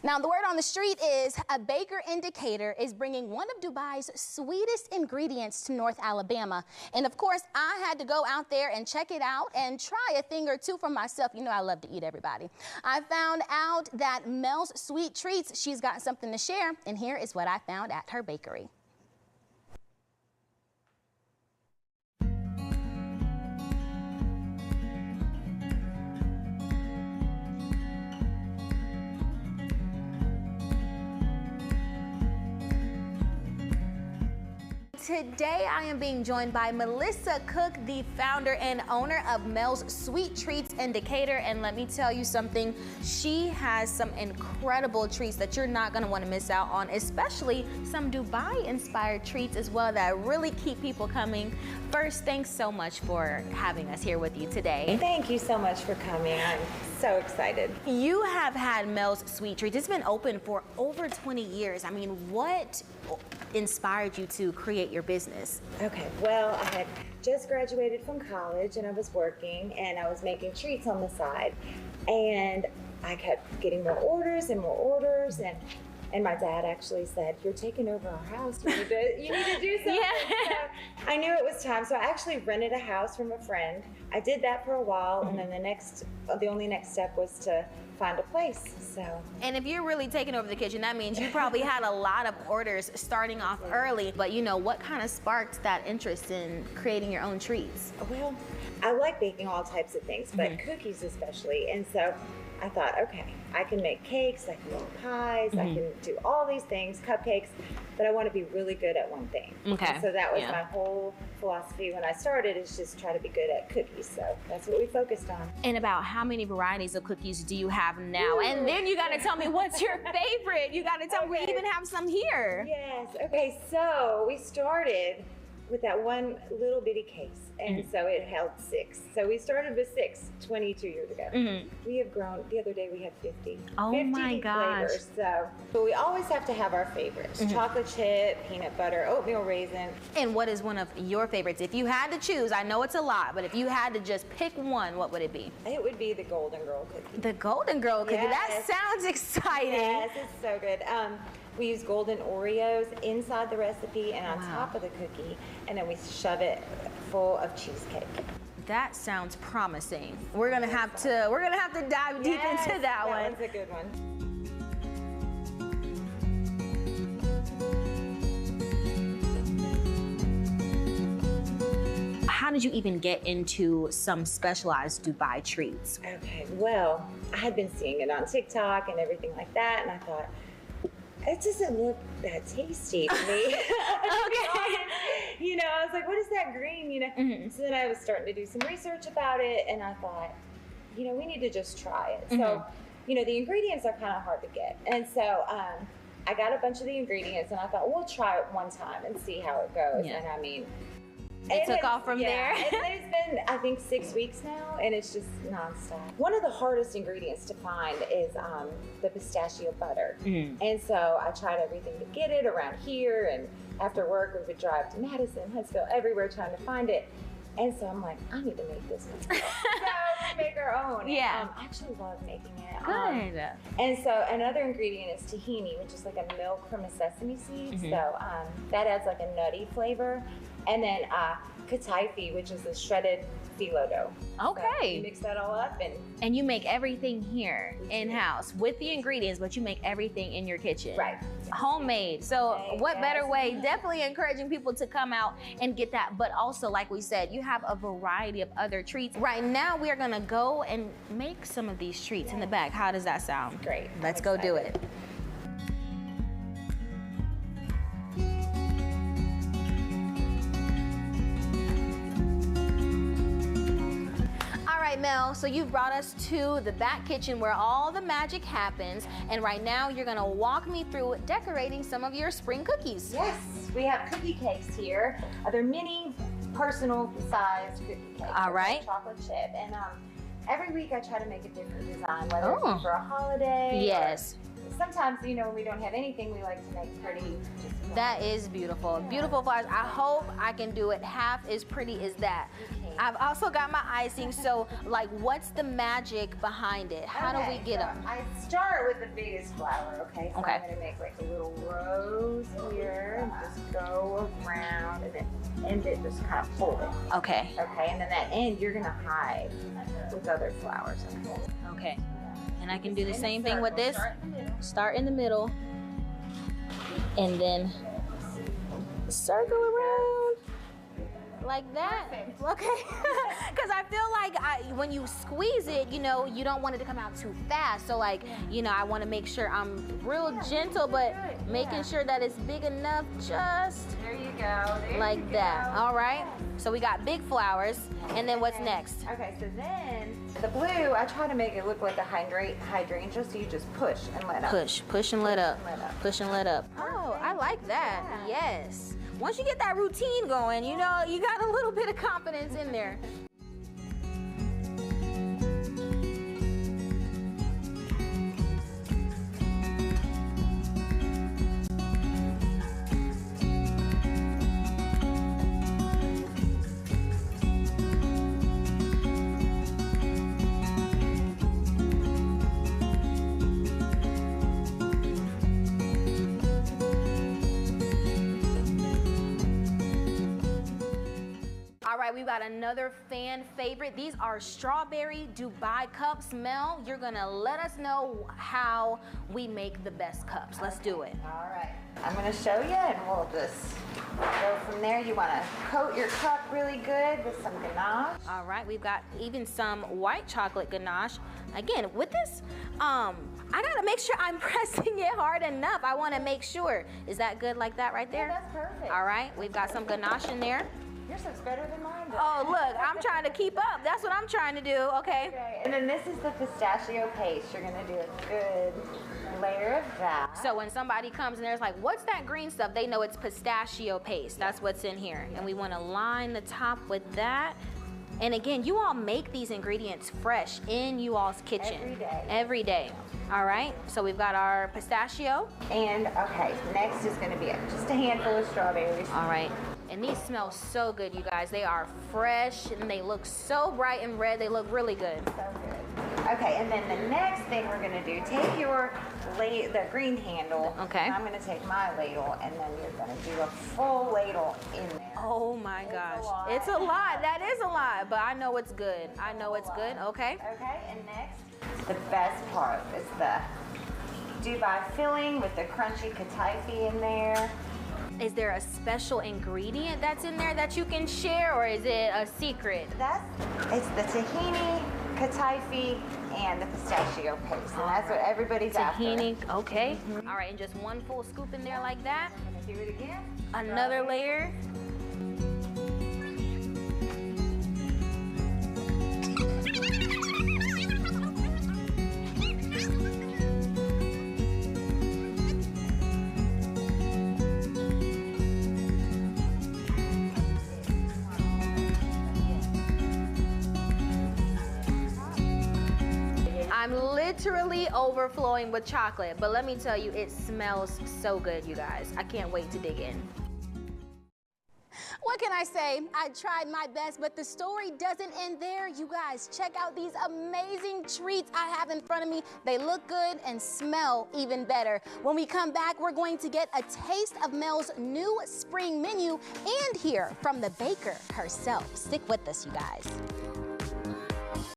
Now, the word on the street is a baker indicator is bringing one of Dubai's sweetest ingredients to North Alabama. And of course, I had to go out there and check it out and try a thing or two for myself. You know, I love to eat, everybody. I found out that Mel's Sweet Treats, she's got something to share. And here is what I found at her bakery. Today, I am being joined by Melissa Cook, the founder and owner of Mel's Sweet Treats Indicator. And let me tell you something, she has some incredible treats that you're not gonna wanna miss out on, especially some Dubai-inspired treats as well that really keep people coming. First, thanks so much for having us here with you today. Thank you so much for coming. I'm so excited. You have had Mel's Sweet Treats. It's been open for over 20 years. I mean, what inspired you to create your business? Okay, well, I had just graduated from college and I was working and I was making treats on the side. And I kept getting more orders and my dad actually said, "You're taking over our house. You need to do something." Yeah. So I knew it was time. So I actually rented a house from a friend. I did that for a while, and then the only next step was to find a place. So. And if you're really taking over the kitchen, that means you probably had a lot of orders starting off early. But you know, what kind of sparked that interest in creating your own treats? Well, I like baking all types of things, but cookies especially. And so I thought, okay, I can make cakes, I can make pies, I can do all these things, cupcakes, but I want to be really good at one thing. Okay. And so that was my whole philosophy when I started, is just try to be good at cookies. So that's what we focused on. And about how many varieties of cookies do you have now? Ooh. And then you got to tell me what's your favorite. You got to tell me, we even have some here. Yes. Okay, so we started with that one little bitty case, and so it held 6. So we started with 6 22 years ago. We have grown. The other day we had 50. Oh 50 my gosh. flavors. So, but we always have to have our favorites: chocolate chip, peanut butter, oatmeal raisin. And what is one of your favorites? If you had to choose, I know it's a lot, but if you had to just pick one, what would it be? It would be the Golden Girl cookie. The Golden Girl cookie. Yes. That sounds exciting. Yes, it's so good. We use golden Oreos inside the recipe and on top of the cookie, and then we shove it full of cheesecake. That sounds promising. We're gonna have to dive deep into that one. That one's a good one. How did you even get into some specialized Dubai treats? Okay, well, I had been seeing it on TikTok and everything like that, and I thought, it doesn't look that tasty to me. Okay. You know, I was like, what is that green, you know? So then I was starting to do some research about it, and I thought, you know, we need to just try it. So, you know, the ingredients are kind of hard to get. And so I got a bunch of the ingredients, and I thought, we'll try it one time and see how it goes. And I mean, it took off from there. It's been, I think, 6 weeks now, and it's just nonstop. One of the hardest ingredients to find is the pistachio butter. And so I tried everything to get it around here, and after work we would drive to Madison, Huntsville, everywhere trying to find it. And so I'm like, I need to make this one. So we make our own. Yeah. And, I actually love making it. Good. And so another ingredient is tahini, which is like a milk from a sesame seed. So that adds like a nutty flavor. And then kataifi, which is the shredded phyllo dough. Okay. So you mix that all up, and you make everything here in-house with the ingredients, but you make everything in your kitchen. Right. Homemade. So what better way? Definitely encouraging people to come out and get that. But also, like we said, you have a variety of other treats. Right now, we are gonna go and make some of these treats in the back. How does that sound? Great. Let's go do it. Mel, so you've brought us to the back kitchen where all the magic happens, and right now you're gonna walk me through decorating some of your spring cookies. Yes, we have cookie cakes here. They're mini, personal-sized cookie cakes. All right. Chocolate chip, and every week I try to make a different design, whether it be for a holiday. Yes. sometimes, you know, when we don't have anything, we like to make pretty. That is beautiful. Yeah. Beautiful flowers. I hope I can do it half as pretty as that. I've also got my icing, so like what's the magic behind it? How do we get them? I start with the biggest flower, okay? So Okay. I'm gonna make like a little rose here and just go around and then end it, just kind of pull it. Okay. Okay, and then that end you're gonna hide with other flowers. Okay. And I can do the same thing with this. Start in the middle. And then circle around. Like that. Okay. Because I feel like when you squeeze it, you know, you don't want it to come out too fast. So like, you know, I want to make sure I'm real gentle, but making sure that it's big enough, just There you go. There like you that. go. All right. So we got big flowers. And then what's next? Okay, so then the blue, I try to make it look like a hydrangea, so you just push and let up. Push and let up. Let up. Push and let up. Oh, I like that. Yes. Once you get that routine going, you know, you got a little bit of confidence in there. All right, we've got another fan favorite. These are strawberry Dubai cups. Mel, you're gonna let us know how we make the best cups. Let's do it. All right, I'm gonna show you and we'll just go from there. You wanna coat your cup really good with some ganache. All right, we've got even some white chocolate ganache. Again, with this, I gotta make sure I'm pressing it hard enough. I wanna make sure. Is that good like that right there? Yeah, that's perfect. All right, we've got some ganache in there. Yours looks better than mine does. Oh, look, I'm trying to keep up. That's what I'm trying to do, okay? Okay, and then this is the pistachio paste. You're gonna do a good layer of that. So when somebody comes and there's like, what's that green stuff? They know it's pistachio paste. That's what's in here. And we want to line the top with that. And again, you all make these ingredients fresh in you all's kitchen. Every day. Every day. All right, so we've got our pistachio. And okay, next is gonna be just a handful of strawberries. All right, and these smell so good, you guys. They are fresh and they look so bright and red. They look really good. So good. Okay, and then the next thing we're gonna do, take your the green handle. Okay. And I'm gonna take my ladle, and then you're gonna do a full ladle in there. Oh my gosh, a lot. it's a lot. That is a lot, but I know it's good. I know it's good. Okay. Okay, and next, the best part is the Dubai filling with the crunchy kataifi in there. Is there a special ingredient that's in there that you can share, or is it a secret? It's the tahini, kataifi, and the pistachio paste, and that's what everybody's Tahini, after. okay. All right, and just one full scoop in there like that. I'm gonna do it again. Another layer. I'm literally overflowing with chocolate, but let me tell you, it smells so good, you guys. I can't wait to dig in. What can I say? I tried my best, but the story doesn't end there. You guys, check out these amazing treats I have in front of me. They look good and smell even better. When we come back, we're going to get a taste of Mel's new spring menu and hear from the baker herself. Stick with us, you guys.